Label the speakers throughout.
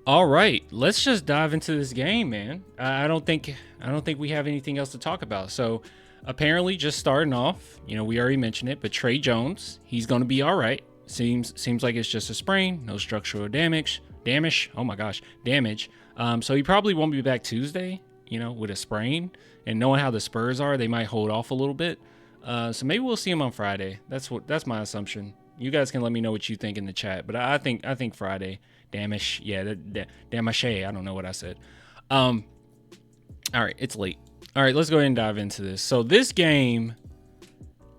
Speaker 1: All right, let's just dive into this game, man. I don't think we have anything else to talk about. So, apparently, just starting off, we already mentioned it, but Trey Jones, he's going to be all right. Seems like it's just a sprain, no structural damage. Damage. Oh my gosh, damage. So he probably won't be back Tuesday. With a sprain, and knowing how the Spurs are, they might hold off a little bit. So maybe we'll see him on Friday. That's my assumption. You guys can let me know what you think in the chat, but I think Friday. Damish, yeah, Damish. I don't know what I said. All right, it's late. All right, let's go ahead and dive into this. So this game,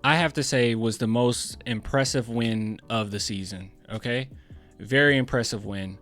Speaker 1: I have to say, was the most impressive win of the season. Okay, very impressive win.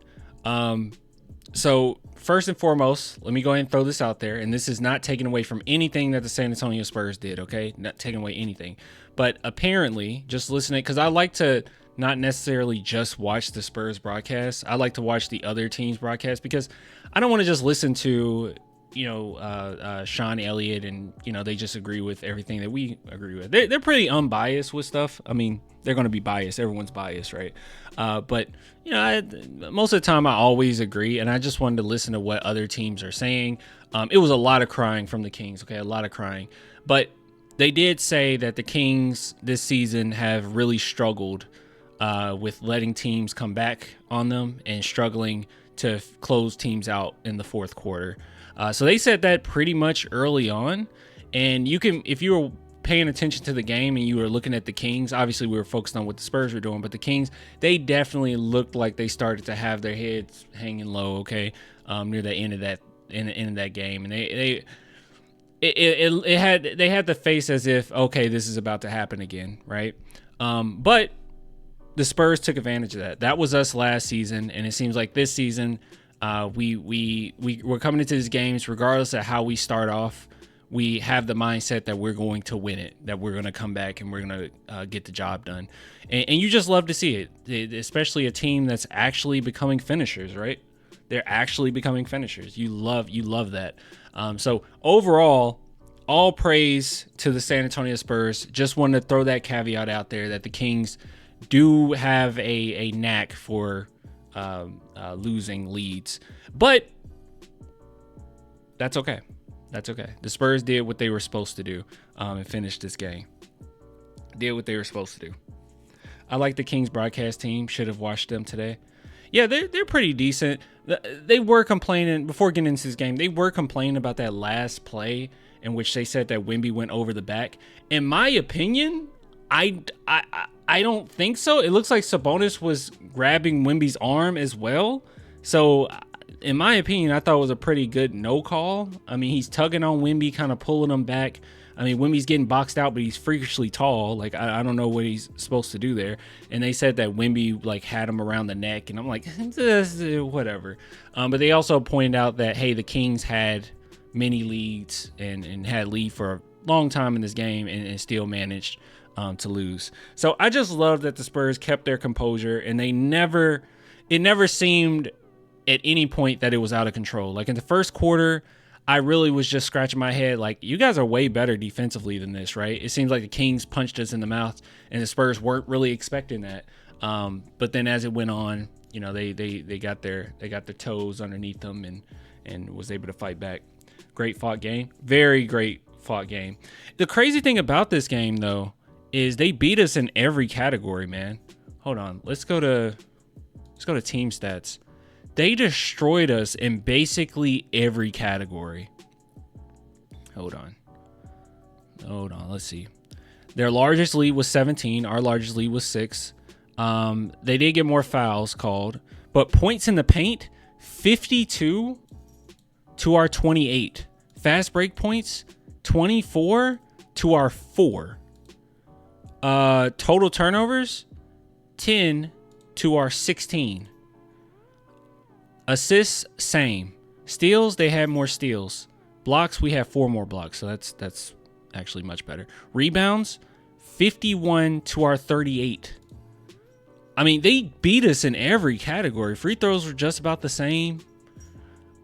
Speaker 1: So first and foremost, let me go ahead and throw this out there, and this is not taken away from anything that the San Antonio Spurs did. Okay, not taking away anything, but apparently, just listening, because I like to not necessarily just watch the Spurs broadcast. I like to watch the other teams broadcast because I don't want to just listen to, Sean Elliott and, they just agree with everything that we agree with. They're pretty unbiased with stuff. I mean, they're going to be biased. Everyone's biased, right? But, most of the time I always agree, and I just wanted to listen to what other teams are saying. It was a lot of crying from the Kings, okay? A lot of crying. But they did say that the Kings this season have really struggled with letting teams come back on them and struggling to close teams out in the fourth quarter. So they said that pretty much early on. And you can, if you were paying attention to the game and you were looking at the Kings, obviously we were focused on what the Spurs were doing, but the Kings, they definitely looked like they started to have their heads hanging low, okay, near the end of that game. And they had the face as if, okay, this is about to happen again, right? But the Spurs took advantage of that. That was us last season, and it seems like this season, we're coming into these games regardless of how we start off. We have the mindset that we're going to win it, that we're going to come back and we're going to get the job done. And you just love to see it, especially a team that's actually becoming finishers, right? They're actually becoming finishers. You love that. So overall, all praise to the San Antonio Spurs. Just wanted to throw that caveat out there that the Kings do have a knack for losing leads, but that's okay. That's okay. The Spurs did what they were supposed to do and finished this game. Did what they were supposed to do. I like the Kings broadcast team. Should have watched them today. Yeah, they're pretty decent. They were complaining before getting into this game. They were complaining about that last play in which they said that Wemby went over the back. In my opinion, I don't think so. It looks like Sabonis was grabbing Wemby's arm as well. So, in my opinion, I thought it was a pretty good no call. I mean, he's tugging on Wemby, kind of pulling him back. I mean, Wemby's getting boxed out, but he's freakishly tall. Like, I don't know what he's supposed to do there. And they said that Wemby, like, had him around the neck. And I'm like, whatever. But they also pointed out that, hey, the Kings had many leads and had lead for a long time in this game and still managed to lose. So I just love that the Spurs kept their composure, and it never seemed at any point that it was out of control. Like in the first quarter, I really was just scratching my head like, you guys are way better defensively than this, right? It seems like the Kings punched us in the mouth and the Spurs weren't really expecting that. But then as it went on, they got their toes underneath them and was able to fight back. Great fought game. Very great fought game. The crazy thing about this game though is they beat us in every category, man. Hold on. Let's go to team stats. They destroyed us in basically every category. Hold on. Let's see. Their largest lead was 17. Our largest lead was 6. They did get more fouls called, but points in the paint, 52 to our 28. Fast break points, 24 to our 4. Total turnovers, 10 to our 16. Assists, same. Steals, they had more steals. Blocks, we have 4 more blocks, so that's actually much better. Rebounds, 51 to our 38. I mean, they beat us in every category. Free throws were just about the same,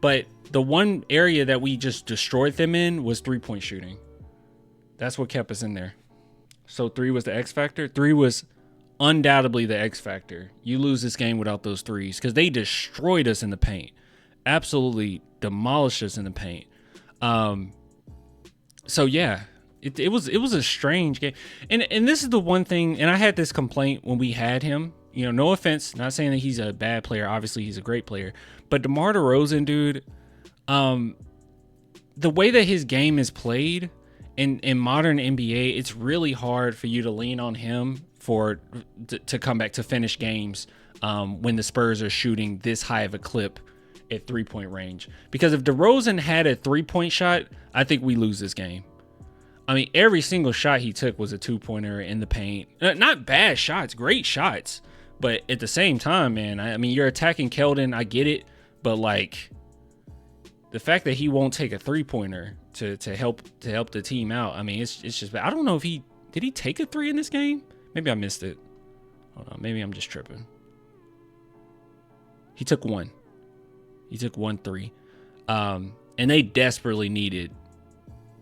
Speaker 1: but the one area that we just destroyed them in was 3-point shooting. That's what kept us in there. So 3 was the X factor. 3 was undoubtedly the X factor. You lose this game without those threes because they destroyed us in the paint. Absolutely demolished us in the paint. So yeah, it was a strange game. And this is the one thing, and I had this complaint when we had him. You know, no offense, not saying that he's a bad player. Obviously, he's a great player. But DeMar DeRozan, dude, the way that his game is played in modern NBA, it's really hard for you to lean on him to come back to finish games when the Spurs are shooting this high of a clip at 3-point range. Because if DeRozan had a 3-point shot, I think we lose this game. I mean, every single shot he took was a 2-pointer in the paint. Not bad shots, great shots. But at the same time, man, I mean, you're attacking Keldon, I get it. But like, the fact that he won't take a 3-pointer to help the team out, I mean, it's just bad. I don't know if did he take a 3 in this game? Maybe I missed it. Hold on, maybe I'm just tripping. He took 1. He took 1 3. And they desperately needed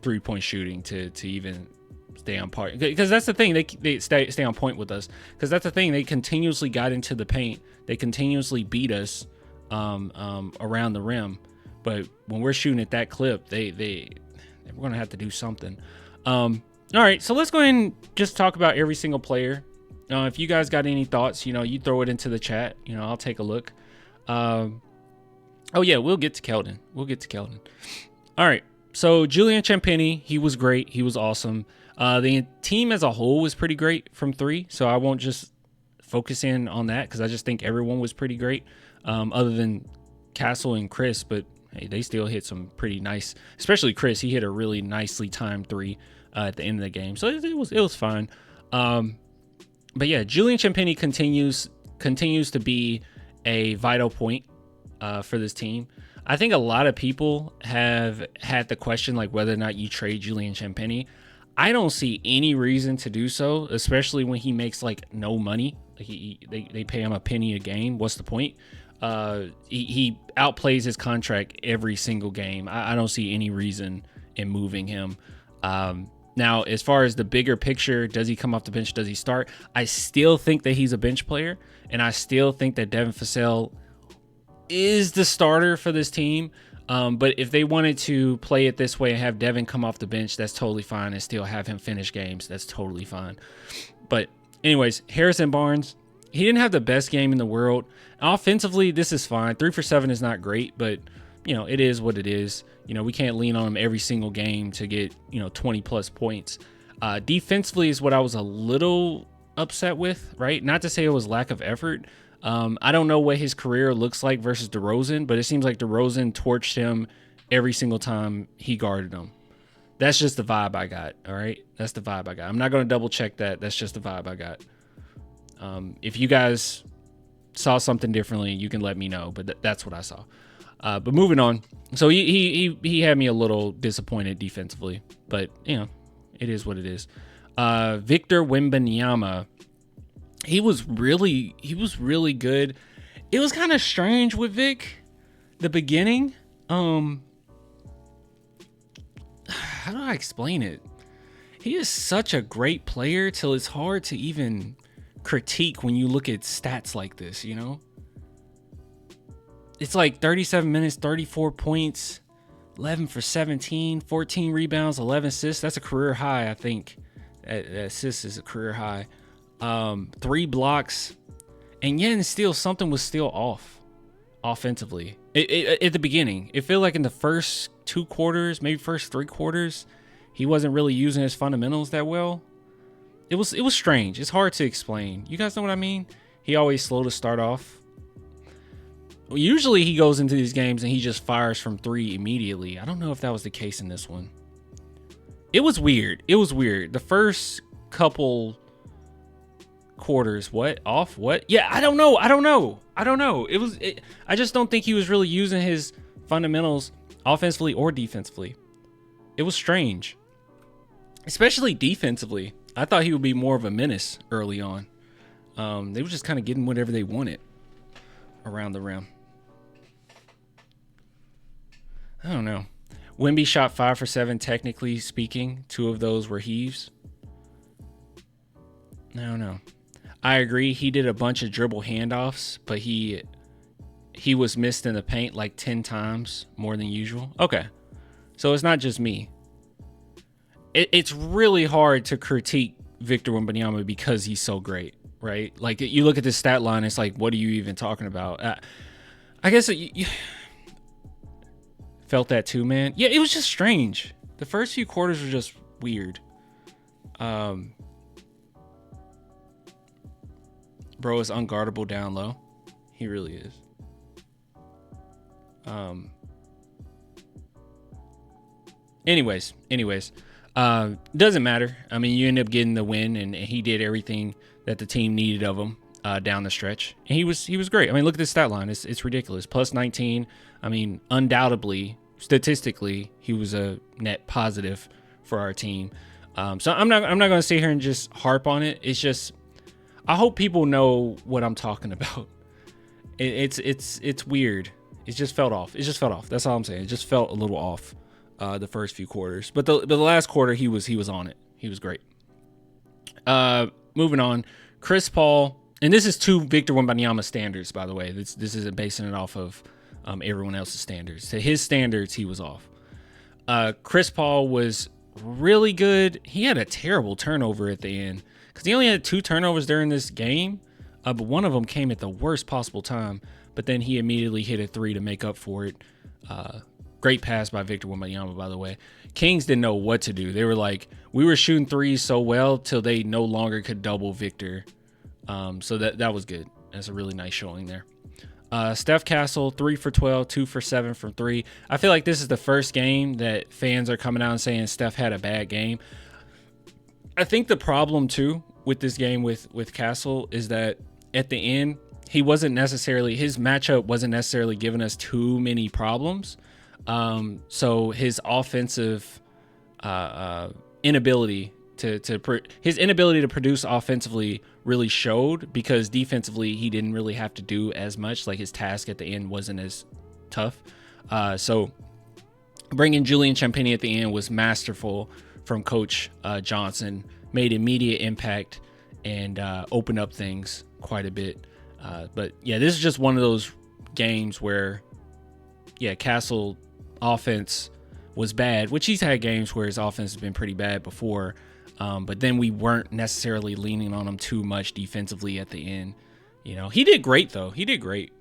Speaker 1: 3-point shooting to even stay on point. Because that's the thing, they stay on point with us. Because that's the thing, they continuously got into the paint. They continuously beat us around the rim. But when we're shooting at that clip, we're gonna have to do something. All right, so let's go ahead and just talk about every single player. If you guys got any thoughts, you know, you throw it into the chat. You know, I'll take a look. Oh yeah, we'll get to Keldon. All right. So Julian Champagnie, he was great. He was awesome. The team as a whole was pretty great from 3. So I won't just focus in on that because I just think everyone was pretty great, other than Castle and Chris. But hey, they still hit some pretty nice, especially Chris. He hit a really nicely timed 3 at the end of the game. So it was fine. But yeah, Julian Champagnie continues to be a vital point for this team. I think a lot of people have had the question like whether or not you trade Julian Champagnie. I don't see any reason to do so, especially when he makes like no money. They pay him a penny a game. What's the point? He outplays his contract every single game. I don't see any reason in moving him. Now, as far as the bigger picture, does he come off the bench? Does he start? I still think that he's a bench player, and I still think that Devin Vassell is the starter for this team. But if they wanted to play it this way and have Devin come off the bench, that's totally fine, and still have him finish games. That's totally fine. But anyways, Harrison Barnes, he didn't have the best game in the world. Offensively, this is fine. 3 for 7 is not great, but you know, it is what it is. You know, we can't lean on him every single game to get, 20 plus points. Defensively is what I was a little upset with, right? Not to say it was lack of effort. I don't know what his career looks like versus DeRozan, but it seems like DeRozan torched him every single time he guarded him. That's just the vibe I got, all right? That's the vibe I got. I'm not going to double check that. That's just the vibe I got. If you guys saw something differently, you can let me know, but that's what I saw. But moving on. So he had me a little disappointed defensively, but it is what it is. Victor Wembanyama, he was really good. It was kind of strange with Vic, the beginning. How do I explain it? He is such a great player till it's hard to even critique when you look at stats like this, It's like 37 minutes, 34 points, 11 for 17, 14 rebounds, 11 assists. That's a career high, I think. Assists is a career high. 3 blocks. And yet and still, something was still off offensively. At the beginning, it felt like in the first 2 quarters, maybe first 3 quarters, he wasn't really using his fundamentals that well. It was strange. It's hard to explain. You guys know what I mean? He always slow to start off. Usually he goes into these games and he just fires from 3 immediately. I don't know if that was the case in this one. It was weird. The first couple quarters, what? Yeah, I don't know. I just don't think he was really using his fundamentals offensively or defensively. It was strange. Especially defensively. I thought he would be more of a menace early on. They were just kind of getting whatever they wanted around the rim. I don't know. Wemby shot 5 for 7, technically speaking. 2 of those were heaves. I don't know. I agree. He did a bunch of dribble handoffs, but he was missed in the paint like 10 times more than usual. Okay. So it's not just me. It's really hard to critique Victor Wembanyama because he's so great, right? Like, you look at this stat line, it's like, what are you even talking about? I guess you felt that too, man. Yeah, it was just strange. The first few quarters were just weird. Bro is unguardable down low. He really is. Anyways, doesn't matter. I mean, you end up getting the win, and he did everything that the team needed of him down the stretch. And he was great. I mean, look at this stat line. It's ridiculous. Plus 19. I mean, undoubtedly, statistically, he was a net positive for our team. So I'm not going to sit here and just harp on it. It's just, I hope people know what I'm talking about. It's weird. It just felt off. That's all I'm saying. It just felt a little off the first few quarters. But the last quarter, he was on it. He was great. Moving on, Chris Paul, and this is to Victor Wembanyama standards, by the way. This isn't basing it off of everyone else's standards. To his standards, he was off. Chris Paul was really good. He had a terrible turnover at the end because he only had 2 turnovers during this game, but one of them came at the worst possible time. But then he immediately hit a 3 to make up for it. Great pass by Victor Wembanyama, by the way. Kings didn't know what to do. They were like, we were shooting threes so well till they no longer could double Victor. So that was good. That's a really nice showing there. Steph Castle, 3 for 12, 2 for 7 from 3. I feel like this is the first game that fans are coming out and saying Steph had a bad game. I think the problem, too, with this game with Castle is that at the end, his matchup wasn't necessarily giving us too many problems. So his offensive inability to produce offensively really showed, because defensively he didn't really have to do as much. Like, his task at the end wasn't as tough. So bringing Julian Champagnie at the end was masterful from Coach Johnson. Made immediate impact and opened up things quite a bit. But yeah, this is just one of those games where, yeah, Castle offense was bad, which he's had games where his offense has been pretty bad before. But then we weren't necessarily leaning on him too much defensively at the end. You know, he did great though. He did great.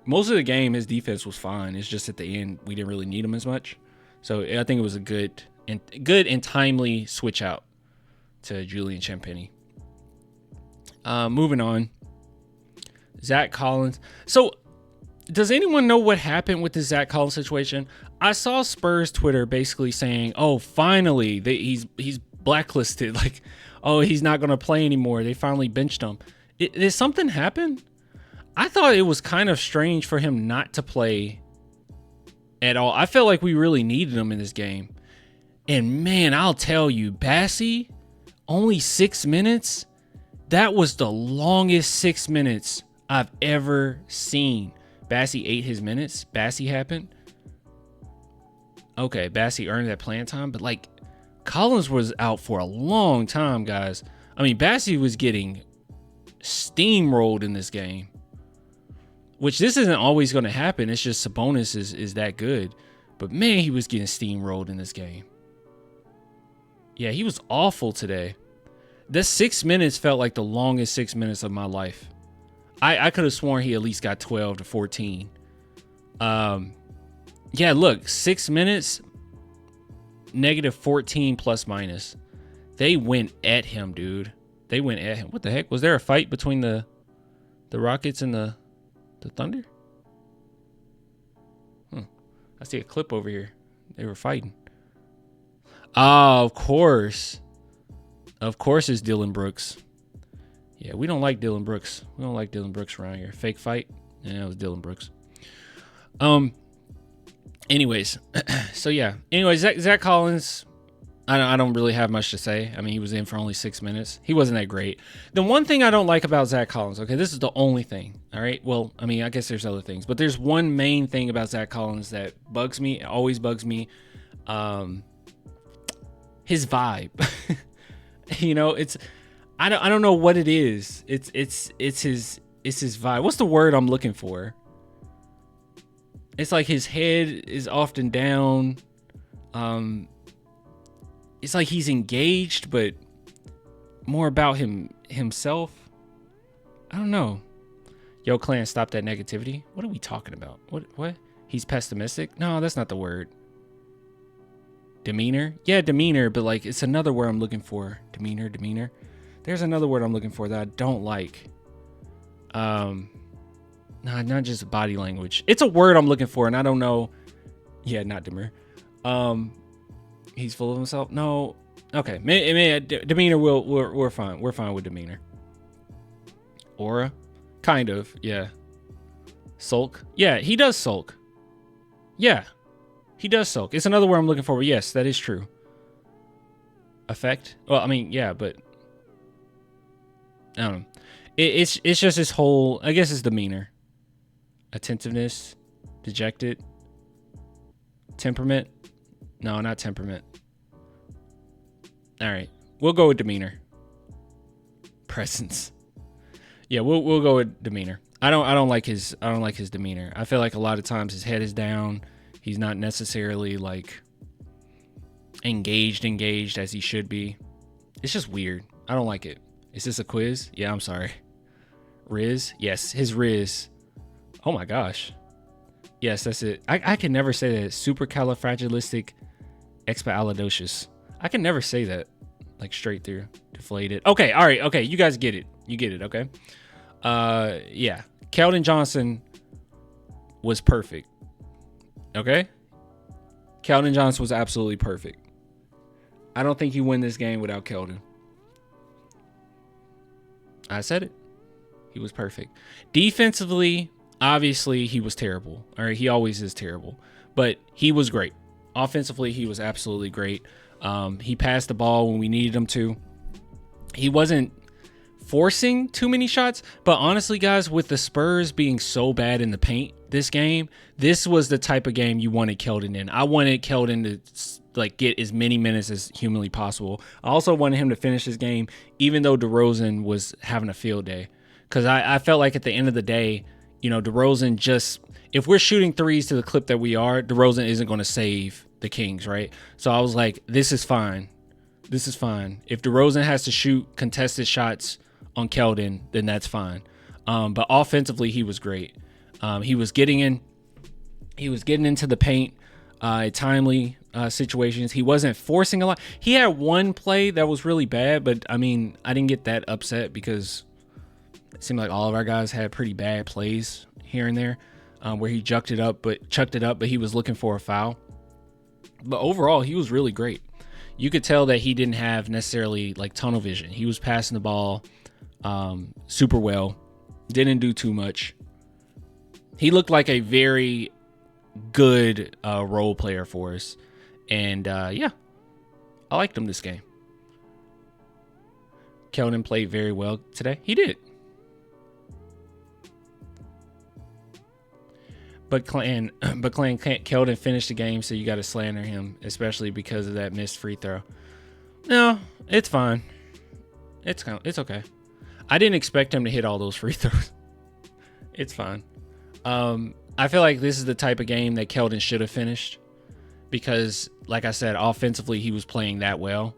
Speaker 1: Most of the game, his defense was fine. It's just at the end, we didn't really need him as much. So I think it was a good and timely switch out to Julian Champagnie. Moving on, Zach Collins. So, does anyone know what happened with the Zach Collins situation? I saw Spurs Twitter basically saying, "Oh, finally, he's blacklisted. Like, oh, he's not going to play anymore. They finally benched him." Did something happen? I thought it was kind of strange for him not to play at all. I felt like we really needed him in this game. And man, I'll tell you, Bassey, only 6 minutes. That was the longest 6 minutes I've ever seen. Bassey ate his minutes. Bassey happened. Okay, Bassey earned that playing time, but like, Collins was out for a long time, guys. I mean, Bassey was getting steamrolled in this game, which this isn't always going to happen. It's just Sabonis is that good. But man, he was getting steamrolled in this game. Yeah, he was awful today. This 6 minutes felt like the longest 6 minutes of my life. I could have sworn he at least got 12 to 14. Yeah, look, 6 minutes, negative 14 plus minus. They went at him, dude. They went at him. What the heck? Was there a fight between the Rockets and the Thunder? I see a clip over here. They were fighting. Oh, of course. Of course it's Dylan Brooks. Yeah, we don't like Dylan Brooks. We don't like Dylan Brooks around here. Fake fight? Yeah, it was Dylan Brooks. Anyways, so yeah. Anyways, Zach Collins, I don't really have much to say. I mean, he was in for only 6 minutes. He wasn't that great. The one thing I don't like about Zach Collins, okay, this is the only thing, all right? Well, I mean, I guess there's other things, but there's one main thing about Zach Collins that bugs me, always bugs me. His vibe. You know, I don't know what it is. It's his vibe. What's the word I'm looking for? It's like his head is often down. It's like he's engaged, but more about himself. I don't know. Yo, Clan, stop that negativity. What are we talking about? What? He's pessimistic? No, that's not the word. Demeanor? Yeah, demeanor, but like it's another word I'm looking for. Demeanor. There's another word I'm looking for that I don't like. Nah, not just body language. It's a word I'm looking for, and I don't know. Yeah, not demure. He's full of himself. No. Okay. Demeanor. We're fine. We're fine with demeanor. Aura, kind of. Yeah. Sulk. Yeah, he does sulk. Yeah, he does sulk. It's another word I'm looking for. But yes, that is true. Affect. Well, I mean, yeah, but I don't know. It's just his whole. I guess it's demeanor. Attentiveness, dejected, temperament. No, not temperament. All right, we'll go with demeanor. Presence. Yeah, we'll go with demeanor. I don't like his demeanor. I feel like a lot of times his head is down. He's not necessarily like engaged as he should be. It's just weird. I don't like it. Is this a quiz? Yeah, I'm sorry. Riz? Yes, his Riz. Oh my gosh. Yes, that's it. I can never say that. Supercalifragilisticexpialidocious. I can never say that. Like straight through. Deflated. Okay, all right. Okay, you guys get it. You get it, okay? Yeah. Keldon Johnson was perfect. Okay? Keldon Johnson was absolutely perfect. I don't think you win this game without Keldon. I said it. He was perfect. Defensively, obviously, he was terrible. All right, he always is terrible. But he was great. Offensively, he was absolutely great. He passed the ball when we needed him to. He wasn't forcing too many shots, but honestly, guys, with the Spurs being so bad in the paint this game, this was the type of game you wanted Keldon in. I wanted Keldon to like get as many minutes as humanly possible. I also wanted him to finish this game, even though DeRozan was having a field day, because I felt like at the end of the day, you know, DeRozan just, if we're shooting threes to the clip that we are, DeRozan isn't going to save the Kings, right? So I was like, this is fine. This is fine. If DeRozan has to shoot contested shots on Keldon, then that's fine. But offensively, he was great. He was getting into the paint, timely situations. He wasn't forcing a lot. He had one play that was really bad, but I mean, I didn't get that upset because it seemed like all of our guys had pretty bad plays here and there, where he chucked it up, but he was looking for a foul. But overall, he was really great. You could tell that he didn't have necessarily like tunnel vision. He was passing the ball super well. Didn't do too much. He looked like a very good role player for us. And yeah, I liked him this game. Keldon played very well today. He did. But Keldon finished the game, so you got to slander him, especially because of that missed free throw. No, it's fine. It's okay. I didn't expect him to hit all those free throws. It's fine. I feel like this is the type of game that Keldon should have finished because, like I said, offensively he was playing that well,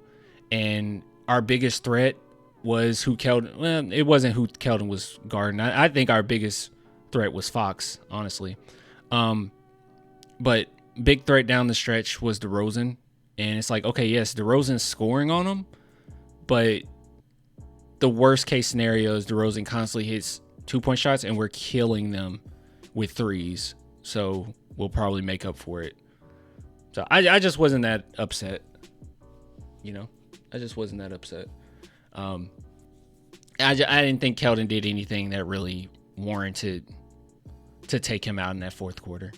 Speaker 1: and our biggest threat was who Keldon. Well, it wasn't who Keldon was guarding. I think our biggest threat was Fox, honestly. But big threat down the stretch was DeRozan, and it's like, okay, yes, DeRozan's scoring on him, but the worst case scenario is DeRozan constantly hits 2-point shots, and we're killing them with threes. So we'll probably make up for it. So I just wasn't that upset. You know, I just wasn't that upset. I didn't think Keldon did anything that really warranted to take him out in that fourth quarter.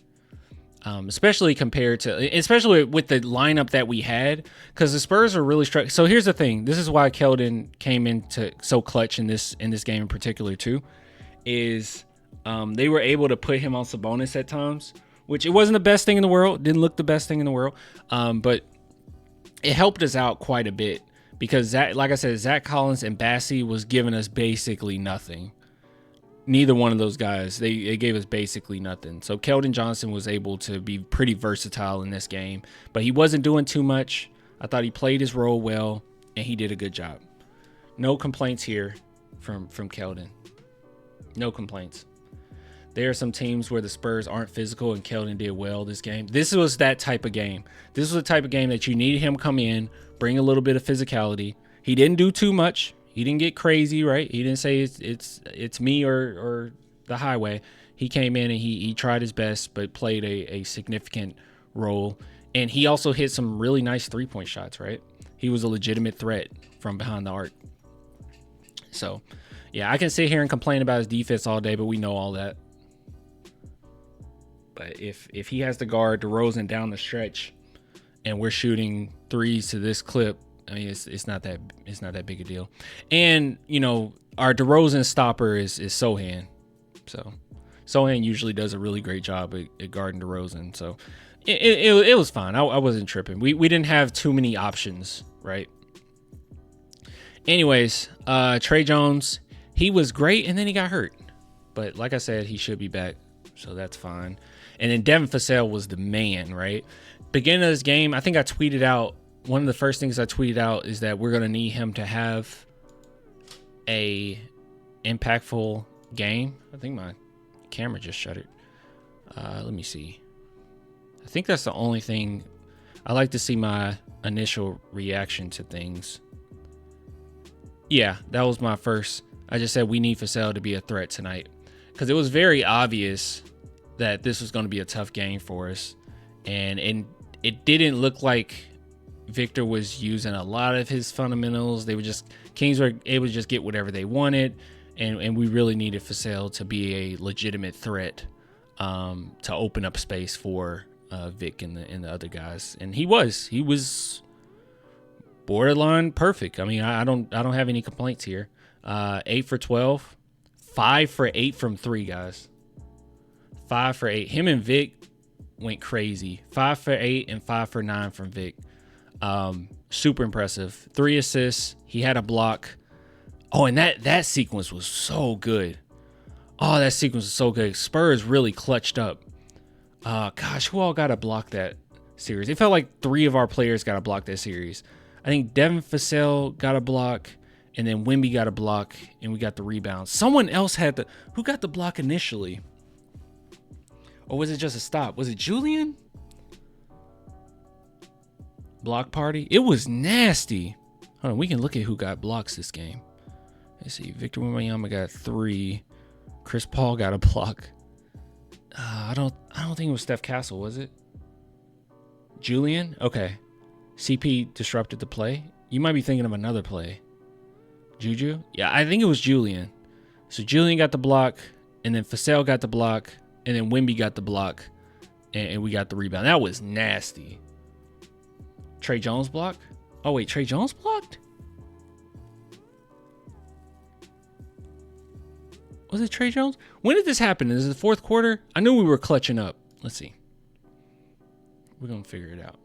Speaker 1: Especially with the lineup that we had, because the Spurs are really struck. So here's the thing. This is why Keldon came into so clutch in this game in particular too, is they were able to put him on Sabonis at times, which it wasn't the best thing in the world. Didn't look the best thing in the world. But it helped us out quite a bit because like I said, Zach Collins and Bassey was giving us basically nothing. Neither one of those guys, they gave us basically nothing. So Keldon Johnson was able to be pretty versatile in this game, but he wasn't doing too much. I thought he played his role well, and he did a good job. No complaints here from Keldon. No complaints. There are some teams where the Spurs aren't physical, and Keldon did well this game. This was that type of game. This was the type of game that you needed him come in, bring a little bit of physicality. He didn't do too much. He didn't get crazy, right? He didn't say it's me or the highway. He came in and he tried his best, but played a significant role. And he also hit some really nice three-point shots, right? He was a legitimate threat from behind the arc. So, yeah, I can sit here and complain about his defense all day, but we know all that. But if he has to guard DeRozan down the stretch, and we're shooting threes to this clip, I mean, it's not that big a deal. And you know, our DeRozan stopper is Sohan. So Sohan usually does a really great job at guarding DeRozan. So it was fine. I wasn't tripping. We didn't have too many options, right? Anyways, Trey Jones, he was great, and then he got hurt. But like I said, he should be back, so that's fine. And then Devin Vassell was the man, right? Beginning of this game, I think I tweeted out, one of the first things I tweeted out is that we're going to need him to have a impactful game. I think my camera just shuttered. Let me see. I think that's the only thing. I like to see my initial reaction to things. Yeah, that was my first. I just said we need Vassell to be a threat tonight, because it was very obvious that this was going to be a tough game for us. And it didn't look like Victor was using a lot of his fundamentals. Kings were able to just get whatever they wanted. And we really needed Vassell to be a legitimate threat, to open up space for Vic and the other guys. And he was borderline perfect. I mean, I don't have any complaints here. 8 for 12, 5 for 8 from 3, guys. 5 for 8. Him and Vic went crazy. 5 for 8 and 5 for 9 from Vic. Super impressive. 3 assists. He had a block. Oh, and that sequence was so good. Oh, that sequence was so good. Spurs really clutched up. Gosh, who all got a block that series? It felt like 3 of our players got a block that series. I think Devin Vassell got a block, and then Wemby got a block, and we got the rebound. Someone else had who got the block initially? Or was it just a stop? Was it Julian? Block party? It was nasty. Hold on, we can look at who got blocks this game. Let's see. Victor Wembanyama got 3. Chris Paul got a block. I don't think it was Steph Castle, was it? Julian? Okay. CP disrupted the play. You might be thinking of another play. Juju? Yeah, I think it was Julian. So Julian got the block, and then Vassell got the block, and then Wemby got the block, and we got the rebound. That was nasty. Trey Jones block? Oh, wait, Trey Jones blocked? Was it Trey Jones? When did this happen? Is it the fourth quarter? I knew we were clutching up. Let's see. We're going to figure it out.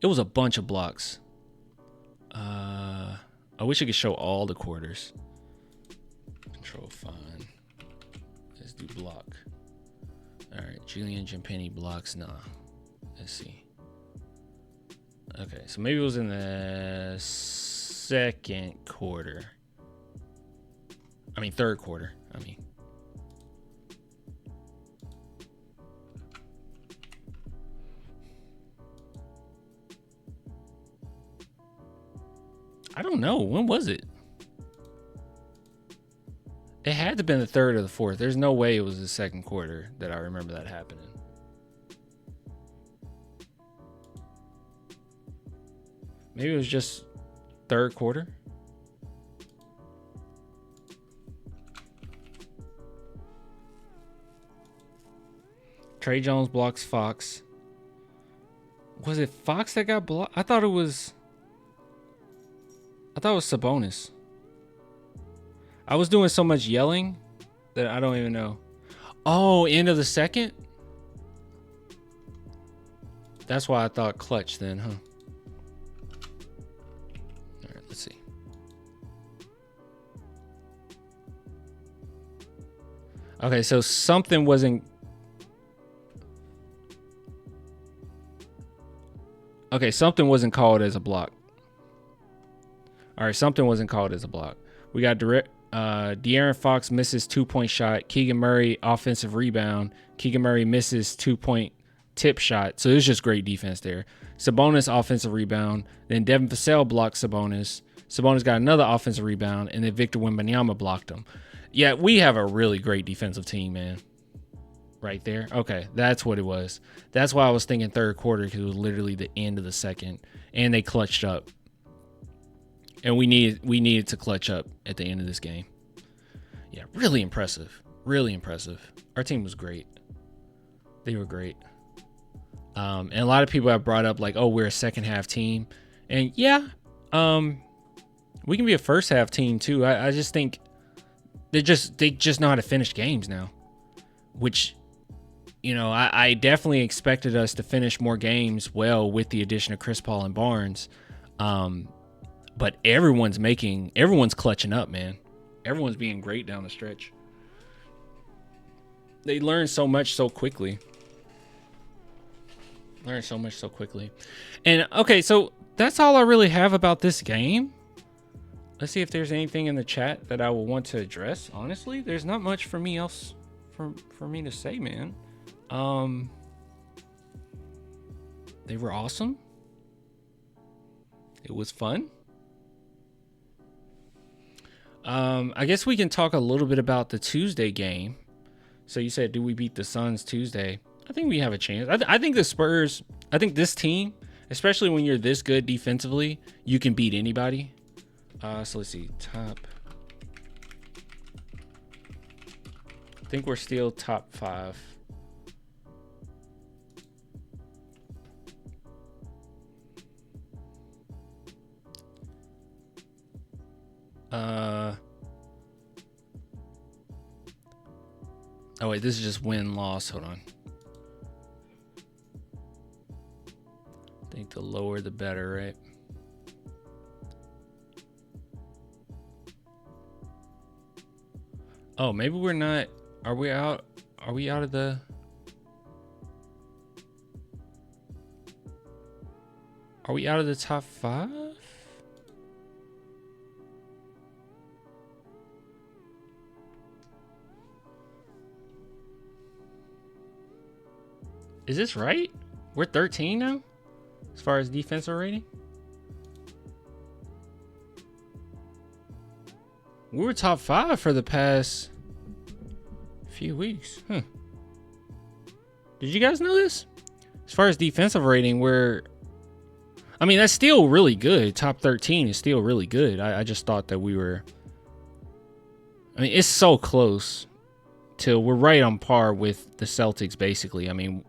Speaker 1: It was a bunch of blocks. I wish I could show all the quarters. Control find. Let's do block. All right, Julian Jampini blocks. Nah. Let's see. Okay, so maybe it was in the second quarter. I mean, third quarter. I don't know. When was it? It had to have been the third or the fourth. There's no way it was the second quarter that I remember that happening. Maybe it was just third quarter. Trey Jones blocks Fox. Was it Fox that got blocked? I thought it was Sabonis. I was doing so much yelling that I don't even know. Oh, end of the second? That's why I thought clutch then, huh? All right, let's see. Okay, so something wasn't. Okay, something wasn't called as a block. All right, something wasn't called as a block. We got De'Aaron Fox misses 2-point shot. Keegan Murray offensive rebound. Keegan Murray misses 2-point tip shot. So it was just great defense there. Sabonis offensive rebound. Then Devin Vassell blocked Sabonis. Sabonis got another offensive rebound, and then Victor Wembanyama blocked him. Yeah, we have a really great defensive team, man. Right there. Okay, that's what it was. That's why I was thinking third quarter, because it was literally the end of the second, and they clutched up. And we needed to clutch up at the end of this game. Yeah, really impressive. Really impressive. Our team was great. They were great. And a lot of people have brought up like, oh, we're a second half team. And yeah, we can be a first half team too. I just think they just know how to finish games now. Which, you know, I definitely expected us to finish more games well with the addition of Chris Paul and Barnes. But everyone's clutching up, man. Everyone's being great down the stretch. They learn so much so quickly. And okay, so that's all I really have about this game. Let's see if there's anything in the chat that I will want to address. Honestly, there's not much for me else for me to say, man. They were awesome. It was fun. I guess we can talk a little bit about the Tuesday game. So you said, do we beat the Suns Tuesday? I think we have a chance. I think the Spurs, I think this team, especially when you're this good defensively, you can beat anybody. So let's see, top. I think we're still top 5. Oh wait, this is just win-loss. Hold on. I think the lower the better, right? Oh, maybe we're not. Are we out? Are we out of the? Are we out of the top 5? Is this right? We're 13 now, as far as defensive rating. We were top 5 for the past few weeks. Did you guys know this? As far as defensive rating, I mean, that's still really good. Top 13 is still really good. I just thought that we were. I mean, it's so close till we're right on par with the Celtics, basically. I mean,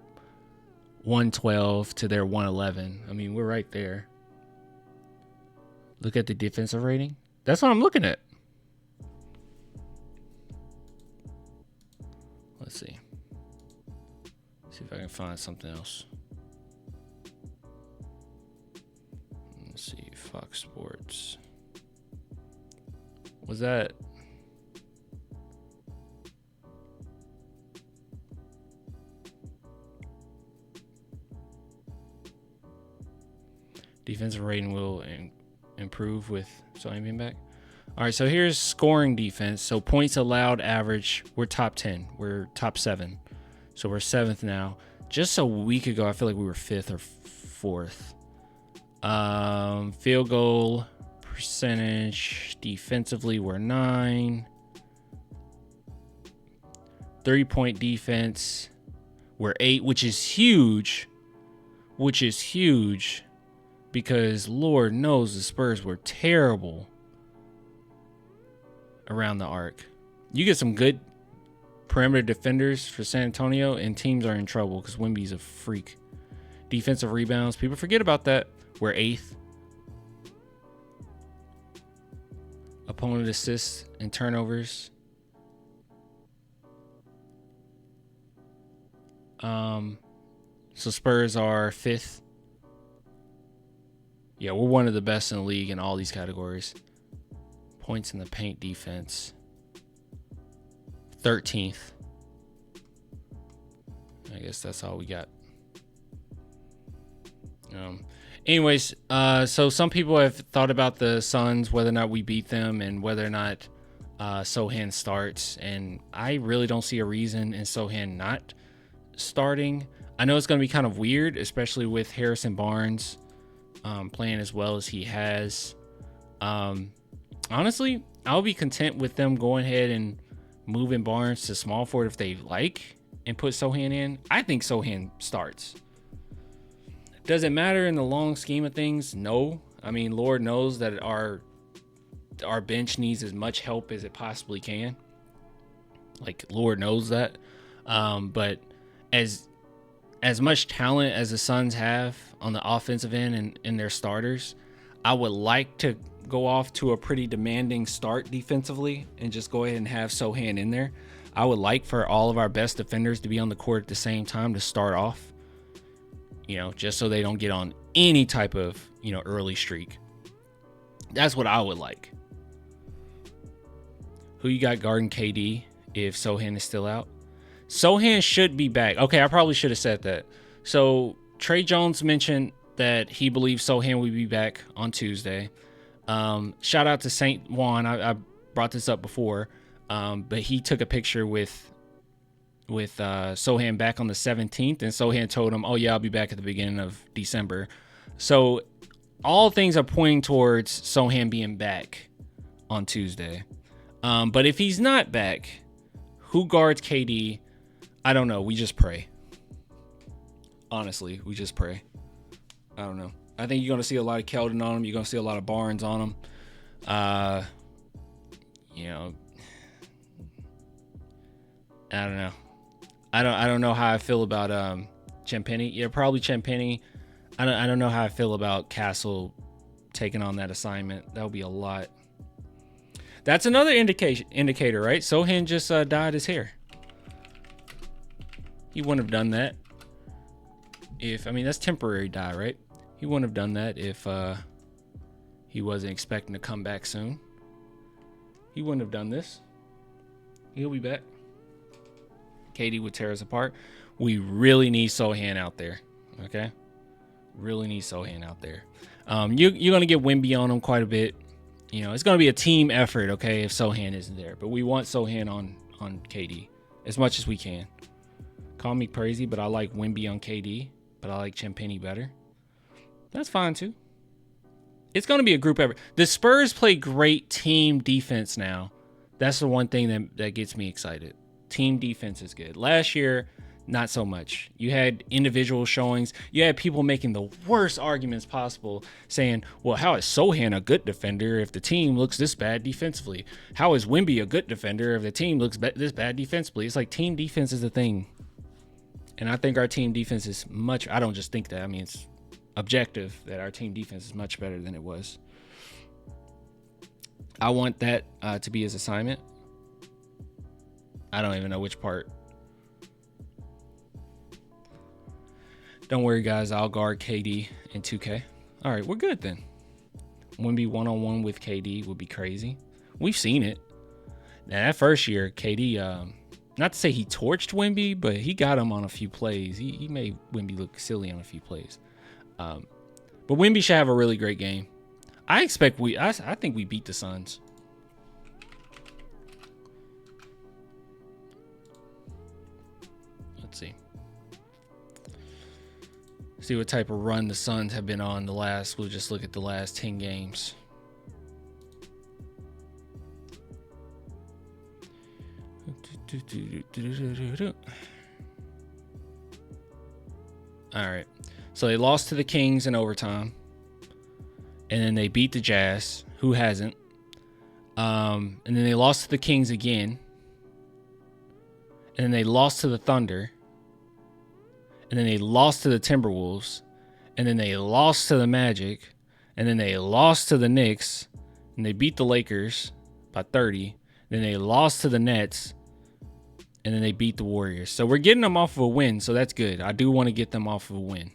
Speaker 1: 112 to their 111. I mean, we're right there. Look at the defensive rating. That's what I'm looking at. Let's see. See if I can find something else. Let's see. Fox Sports. Was that? Defensive rating will improve with Sonny being back. All right, so here's scoring defense. So points allowed average, we're top 10. We're top 7. So we're 7th now. Just a week ago, I feel like we were 5th or 4th. Field goal percentage defensively, we're 9. 3-point defense, we're 8, which is huge. Because Lord knows the Spurs were terrible around the arc. You get some good perimeter defenders for San Antonio, and teams are in trouble because Wemby's a freak. Defensive rebounds, people forget about that. We're 8th. Opponent assists and turnovers. So Spurs are 5th. Yeah, we're one of the best in the league in all these categories. Points in the paint defense, 13th. guess that's all we got. Anyways, so some people have thought about the Suns, whether or not we beat them and whether or not Sohan starts. And I really don't see a reason in Sohan not starting. I know it's going to be kind of weird, especially with Harrison Barnes playing as well as he has. Honestly, I'll be content with them going ahead and moving Barnes to small forward if they like and put Sohan in. I think Sohan starts. Does it matter in the long scheme of things? No. I mean, Lord knows that our bench needs as much help as it possibly can. Like, Lord knows that. But as much talent as the Suns have on the offensive end and in their starters, I would like to go off to a pretty demanding start defensively and just go ahead and have Sohan in there. I would like for all of our best defenders to be on the court at the same time to start off. Just so they don't get on any type of, early streak. That's what I would like. Who you got guarding KD if Sohan is still out? Sohan should be back. Okay, I probably should have said that. So Trey Jones mentioned that he believes Sohan will be back on Tuesday. Shout out to Saint Juan. I brought this up before, but he took a picture with Sohan back on the 17th, and Sohan told him, oh yeah, I'll be back at the beginning of December. So all things are pointing towards Sohan being back on Tuesday. But if he's not back, who guards KD? I don't know. We just pray. Honestly, we just pray. I don't know. I think you're going to see a lot of Keldon on him. You're going to see a lot of Barnes on him. I don't know. I don't know how I feel about Champagny. Yeah, probably Champagny. I don't know how I feel about Castle taking on that assignment. That would be a lot. That's another indicator, right? Sohan just dyed his hair. He wouldn't have done that that's temporary dye, right? He wouldn't have done that if he wasn't expecting to come back soon. He wouldn't have done this. He'll be back. KD would tear us apart. We really need Sohan out there. Okay? Really need Sohan out there. You're going to get Wemby on him quite a bit. It's going to be a team effort, okay, if Sohan isn't there. But we want Sohan on KD as much as we can. Call me crazy, but I like Wemby on KD, but I like Champagny better. That's fine, too. It's going to be a group effort. The Spurs play great team defense now. That's the one thing that gets me excited. Team defense is good. Last year, not so much. You had individual showings. You had people making the worst arguments possible, saying, well, how is Sohan a good defender if the team looks this bad defensively? How is Wemby a good defender if the team looks this bad defensively? It's like team defense is a thing. And I think our team defense is much, I don't just think that, I mean, it's objective that our team defense is much better than it was. I want that to be his assignment. I don't even know which part. Don't worry, guys. I'll guard KD in 2K. All right, we're good then. Wemby one-on-one with KD would be crazy. We've seen it. Now, that first year, KD, not to say he torched Wemby, but he got him on a few plays. He made Wemby look silly on a few plays. But Wemby should have a really great game. I think we beat the Suns. Let's see. See what type of run the Suns have been on we'll just look at the last 10 games. All right. So they lost to the Kings in overtime. And then they beat the Jazz, who hasn't. And then they lost to the Kings again. And then they lost to the Thunder. And then they lost to the Timberwolves. And then they lost to the Magic. And then they lost to the Knicks. And they beat the Lakers by 30. Then they lost to the Nets. And then they beat the Warriors. So we're getting them off of a win, so that's good. I do want to get them off of a win.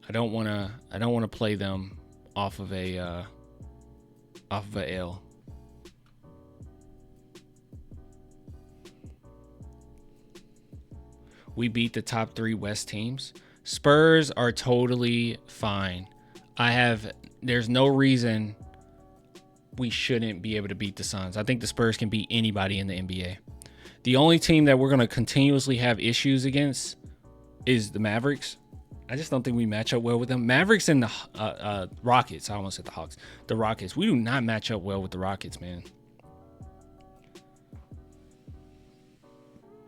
Speaker 1: I don't want to play them off of a L. We beat the top 3 West teams. Spurs are totally fine. There's no reason we shouldn't be able to beat the Suns. I think the Spurs can beat anybody in the NBA. The only team that we're going to continuously have issues against is the Mavericks. I just don't think we match up well with them. Mavericks and the Rockets. I almost said the Hawks. The Rockets. We do not match up well with the Rockets, man.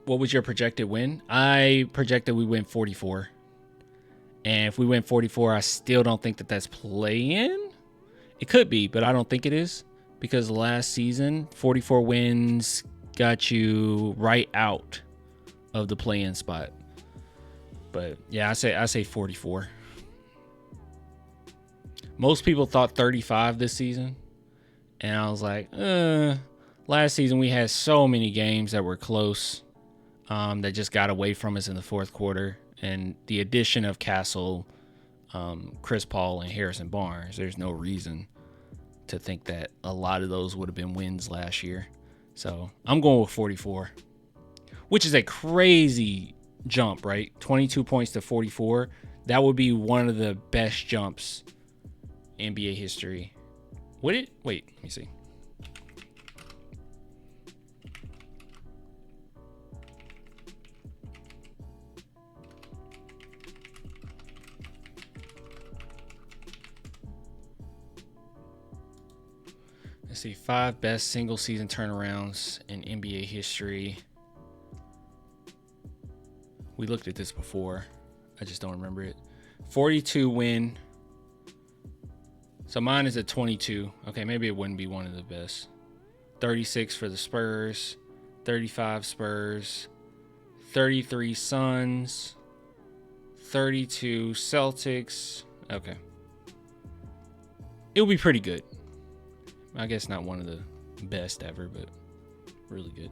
Speaker 1: What was your projected win? I projected we win 44. And if we win 44, I still don't think that that's play-in. It could be, but I don't think it is. Because last season, 44 wins got you right out of the play-in spot. But yeah, I say 44. Most people thought 35 this season. And I was like, last season we had so many games that were close that just got away from us in the fourth quarter. And the addition of Castle, Chris Paul, and Harrison Barnes, there's no reason to think that a lot of those would have been wins last year. So I'm going with 44, which is a crazy jump, right? 22 points to 44. That would be one of the best jumps in NBA history. Wait, let me see. Let's see, 5 best single season turnarounds in NBA history. We looked at this before. I just don't remember it. 42 win. So mine is a 22. Okay, maybe it wouldn't be one of the best. 36 for the Spurs. 35 Spurs. 33 Suns. 32 Celtics. Okay. It'll be pretty good. I guess not one of the best ever, but really good.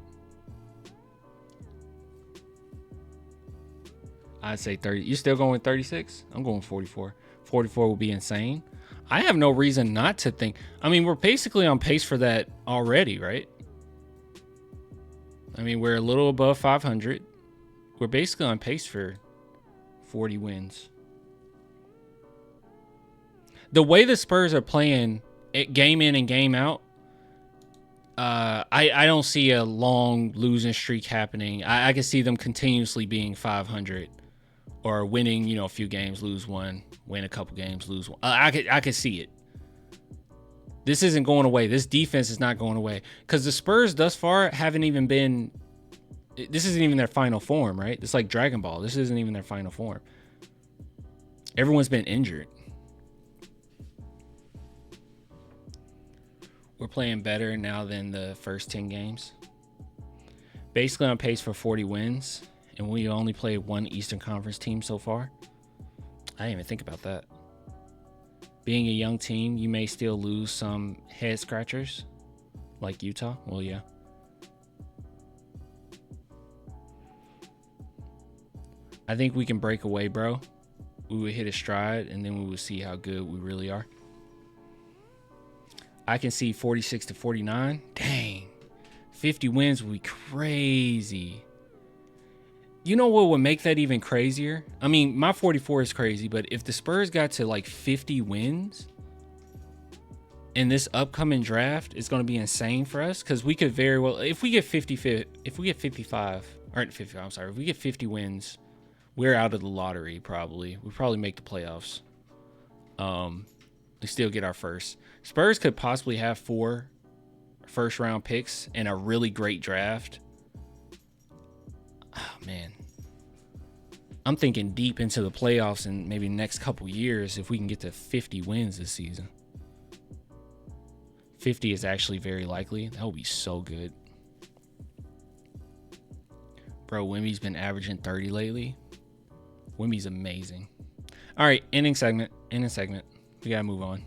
Speaker 1: I'd say 30. You still going with 36? I'm going 44. 44 will be insane. I have no reason not to think. I mean, we're basically on pace for that already, right? I mean, we're a little above 500. We're basically on pace for 40 wins. The way the Spurs are playing game in and game out, I don't see a long losing streak happening. I can see them continuously being 500 or winning, a few games, lose one, win a couple games, lose one. I could see it. This isn't going away. This defense is not going away because the Spurs thus far haven't even been. This isn't even their final form, right? It's like Dragon Ball. This isn't even their final form. Everyone's been injured. We're playing better now than the first 10 games. Basically on pace for 40 wins, and we only played one Eastern Conference team so far. I didn't even think about that. Being a young team, you may still lose some head scratchers, like Utah. Well, yeah. I think we can break away, bro. We would hit a stride, and then we would see how good we really are. I can see 46 to 49. Dang. 50 wins would be crazy. You know what would make that even crazier? I mean, my 44 is crazy, but if the Spurs got to like 50 wins in this upcoming draft, it's going to be insane for us because we could very well, if we get 50 wins, we're out of the lottery probably. We probably make the playoffs. We still get our first. Spurs could possibly have 4 first round picks and a really great draft. Oh, man. I'm thinking deep into the playoffs in maybe the next couple years if we can get to 50 wins this season. 50 is actually very likely. That would be so good. Bro, Wemby's been averaging 30 lately. Wemby's amazing. All right, ending segment. We got to move on.